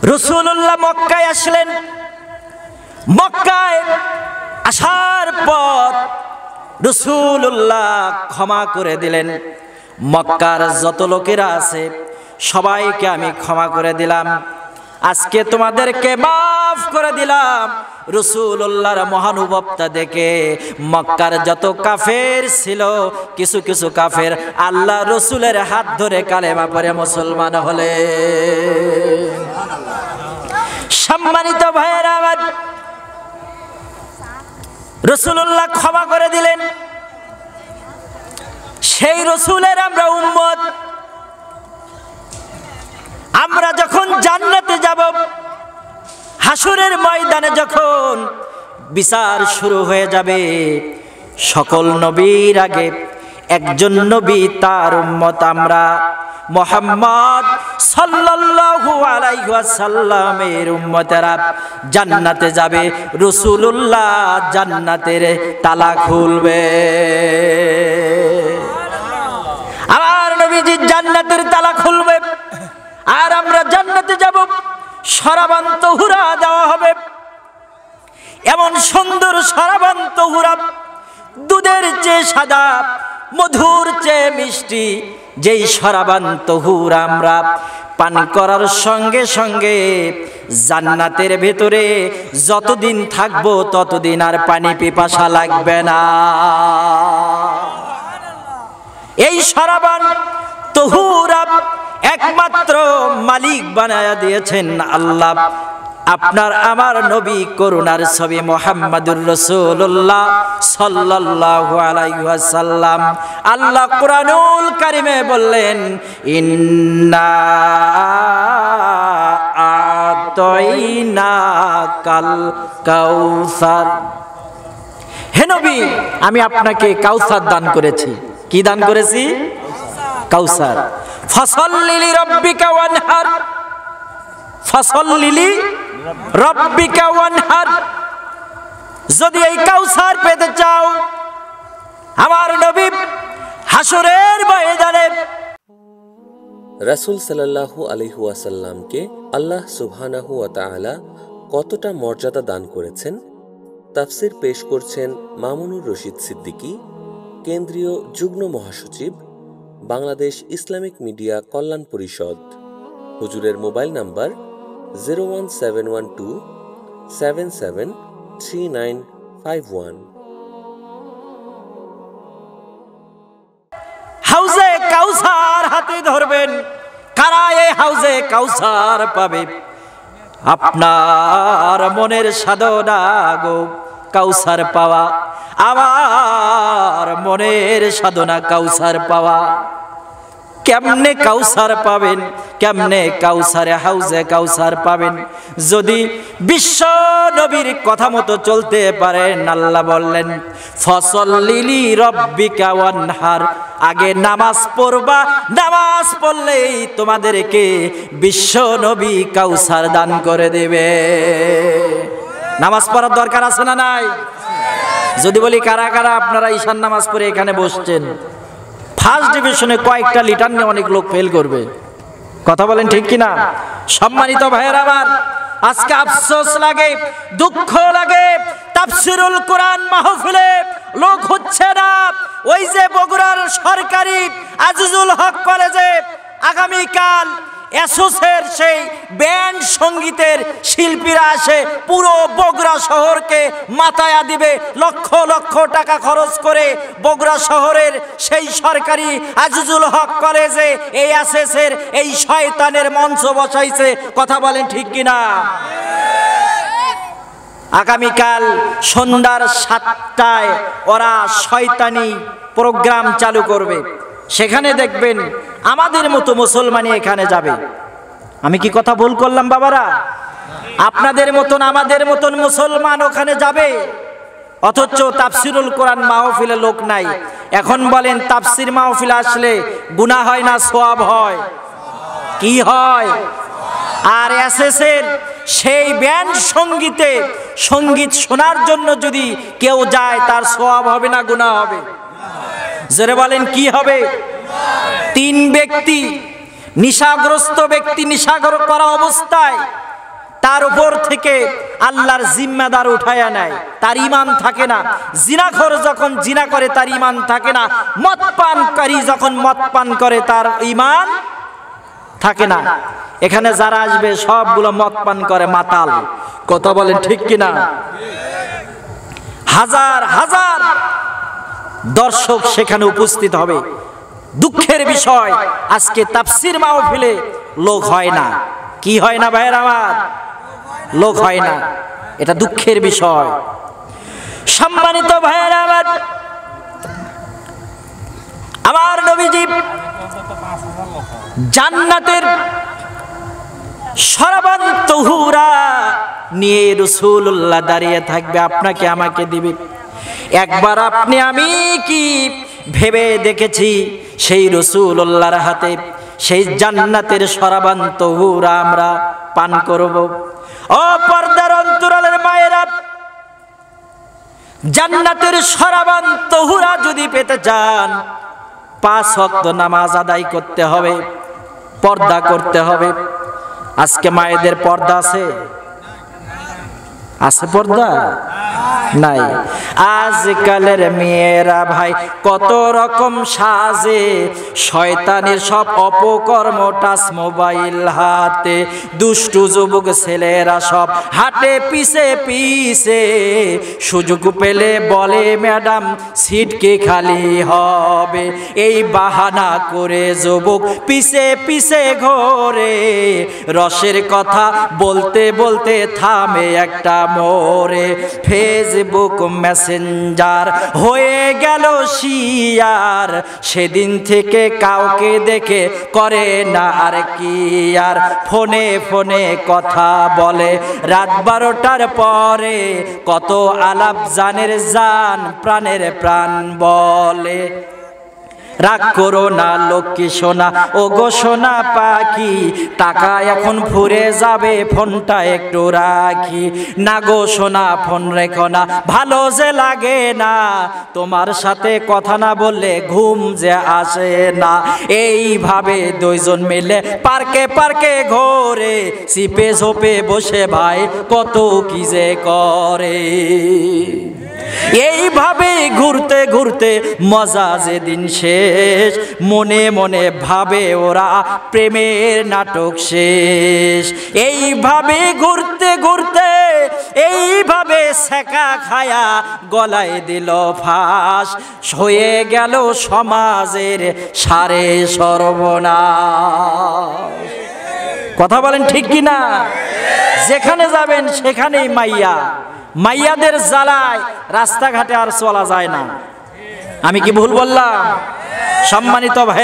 রাসূলুল্লাহ মক্কায় আসলেন। মক্কায় আসার পর রাসূলুল্লাহ ক্ষমা করে দিলেন, মক্কার যত লোকেরা আছে সবাইকে আমি ক্ষমা করে দিলাম, আজকে তোমাদেরকে মাফ করে দিলাম। রাসূলুল্লাহর মহানুভবতা দেখে মক্কার যত কাফের ছিল, কিছু কিছু কাফের আল্লাহ রসুলের হাত ধরে কালেমা পড়ে মুসলমান হলে। সম্মানিত ভাইয়েরা আমার, রাসূলুল্লাহ ক্ষমা করে দিলেন। সেই রসুলের আমরা উম্মত। আমরা যখন জান্নাতে যাব, হাসরের ময়দানে যখন বিচার শুরু হয়ে যাবে, সকল নবীর আগে একজন নবী তার উম্মত আমরা মুহাম্মদ সাল্লাল্লাহু আলাইহি ওয়াসাল্লামের উম্মতেরা জান্নাতে যাবে। রাসূলুল্লাহ জান্নাতের তালা খুলবে। আমার নবীজি জান্নাতের তালা খুলবে, আর আমরা জান্নাতে যাব। শরাবান তহুরা দেওয়া হবে, এমন সুন্দর শরাবান তহুরা, দুধের চেয়ে সাদা, মধুর চেয়ে মিষ্টি, যেই শরাবান তহুরা আমরা পান করার সঙ্গে সঙ্গে জান্নাতের ভেতরে যতদিন থাকবো ততদিন আর পানি পিপাসা লাগবে না। এই শরাবান তহুরা একমাত্র মালিক বানায়া দিয়েছেন আল্লাহ। আপনার আমার নবী করুণার ছবি মুহাম্মাদুর রাসূলুল্লাহ সাল্লাল্লাহু আলাইহি ওয়াসাল্লাম। আল্লাহ কুরআনুল কারীমে বললেন, ইন্না আতাইনাকাল কাউসার। হে নবী, আমি আপনাকে কাউসার দান করেছি। কি দান করেছি? কাউসার। ফাসাল্লি লিরাব্বিকা ওয়ানহার, ফাসাল্লি লিরাব্বিকা ওয়ানহার। যদি এই কাউসার পেতে চাও, আমার নবী হাসরের ময়দানে রাসূল সাল্লাল্লাহু আলাইহি ওয়াসাল্লামকে আল্লাহ সুবহানাহু ওয়া তাআলা কতটা মর্যাদা দান করেছেন, তাফসীর পেশ করছেন মামুনুর রশিদ সিদ্দিকী, কেন্দ্রীয় যুগ্ম মহাসচিব, বাংলাদেশ ইসলামিক মিডিয়া কল্যাণ পরিষদ। হুজুরের মোবাইল নাম্বার 01712773951। হাউজে কাউসার হাতে ধরবেন। কারা এই হাউজে কাউসার পাবে? আপনার মনের সাধনা গো কাউসার পাওয়া, আমার মনের সাধনা কাউসার পাওয়া। কেমনে কাউসার পাবেন? কেমনে কাউসারে হাউজে কাউসার পাবেন? যদি বিশ্ব নবীর কথা মতো চলতে পারেন। আল্লাহ বললেন, ফসল্লি লিরাব্বিকা ওয়ানহার। আগে নামাজ পড়বা, নামাজ পড়লেই তোমাদেরকে বিশ্ব নবী কাউসার দান করে দেবে। নামাজ পড়ার দরকার আছে না নাই? যদি বলি কারা কারা আপনারা ঈশান নামাজ পড়ে এখানে বসছেন, ফার্স্ট ডিভিশনে কয়েকটা লিটার নিয়ে অনেক লোক ফেল করবে। কথা বলেন ঠিক কিনা? সম্মানিত ভাইয়েরা আমার, আজকে আফসোস লাগে, দুঃখ লাগে, তাফসীরুল কোরআন মাহফিলে লোক হচ্ছে না। ওই যে বগুড়ার সরকারি আজিজুল হক কলেজে আগামীকাল এসোসের সেই ব্যান্ড সঙ্গীতের শিল্পীরা আসে, পুরো বগুড়া শহরকে মাতায়া দিবে। লক্ষ লক্ষ টাকা খরচ করে বগুড়া শহরের সেই সরকারি আজিজুল হক কলেজে এই এসএসের এই শয়তানের মঞ্চ বসাইছে। কথা বলেন ঠিক কিনা? আগামীকাল সন্ধ্যার 7টায় ওরা শয়তানি প্রোগ্রাম চালু করবে। সেখানে দেখবেন আমাদের মতো মুসলমানই এখানে যাবে। আমি কি কথা ভুল করলাম বাবারা? আপনাদের মতন আমাদের মতন মুসলমান ওখানে যাবে, অথচ তাফসীরুল কোরআন মাহফিলে লোক নাই। এখন বলেন তাফসীর মাহফিলে আসলে গুনাহ হয় না সওয়াব হয়? কি হয়? আর এসএসের সেই ব্যান্ড সঙ্গীতে সঙ্গীত শোনার জন্য যদি কেউ যায়, তার সওয়াব হবে না গুনাহ হবে? জোরে বলেন কি হবে? 3 ব্যক্তি নিশাগ্রস্ত ব্যক্তি নিশা করা অবস্থায় তার উপর থেকে আল্লাহর জিম্মাদার উঠায়া নেয়, তার ঈমান থাকে না। জিনাখোর যখন জিনা করে তার ঈমান থাকে না। মদ পানকারী যখন মদ পান করে তার ঈমান থাকে না। এখানে যারা আসবে সবগুলো মদ পান করে মাতাল। কথা বলেন ঠিক কিনা? হাজার হাজার দর্শক সেখানে উপস্থিত হবে। দুঃখের বিষয় আজকে তাফসীর মাহফিলে লোক হয় না। কি হয় না ভাইয়ের আমার? লোক হয় না। এটা দুঃখের বিষয়। সম্মানিত ভাইয়ের আমার, আমার নবীজি জান্নাতের শরাবান তহুরা নিয়ে রাসূলুল্লাহ দাঁড়িয়ে থাকবে, আপনাকে আমাকে দিবে। একবার আপনি আমি কি ভেবে দেখেছি সেই রাসূলুল্লাহর হাতে সেই জান্নাতের শরাবান তহুরা আমরা পান করব? ও পর্দার অন্তরালের মায়েরা, জান্নাতের শরাবান তহুরা যদি পেতে চান 5 ওয়াক্ত নামাজ আদায় করতে হবে, পর্দা করতে হবে। আজকে মায়েদের পর্দা আছে? আছে পর্দা? নাই। আজকালের মেয়েরা ভাই কত রকম সাজে, শয়তানের সব অপকর্ম টাচ মোবাইল হাতে। দুষ্টু যুবক ছেলেরা সব হাটে পিছে পিছে, সুযোগ পেলে বলে ম্যাডাম সিট কি খালি হবে। এই বাহানা করে যুবক পিছে পিছে ঘোরে, রসের কথা বলতে বলতে থামে একটা মোরে। ফেসবুক মেসেঞ্জার হয়ে গেল শিয়ার, সেদিন থেকে কাউকে দেখে করে না আর কি আর। ফোনে ফোনে কথা বলে রাত 12টার পরে, কত আলাপ জানের জান প্রাণের প্রাণ বলে। রাগ করো না লক্ষ্মী সোনা, ও গো সোনা পাখি, টাকা এখন ফুরে যাবে ফোনটা একটু রাখি। না গো সোনা ফোন রেখো না, ভালো যে লাগে না, তোমার সাথে কথা না বললে ঘুম যে আসে না। এইভাবে দুইজন মিলে পার্কে পার্কে ঘোরে, চিপে ঝোপে বসে ভাই কত কি যে করে। এইভাবে ঘুরতে ঘুরতে মজা যেদিন শেষ, মনে মনে ভাবে ওরা প্রেমের নাটক শেষ। এইভাবে ঘুরতে ঘুরতে এইভাবে সেকা খায়া গলায় দিল ফাঁস, হয়ে গেল সমাজের সারে সর্বনাশ। কথা বলেন ঠিক কিনা? যেখানে যাবেন সেখানেই মাইয়া, মাইয়াদের জ্বালায় রাস্তাঘাটে আর চলা যায় না। আমি কি ভুল বললাম? সম্মানিত ভাই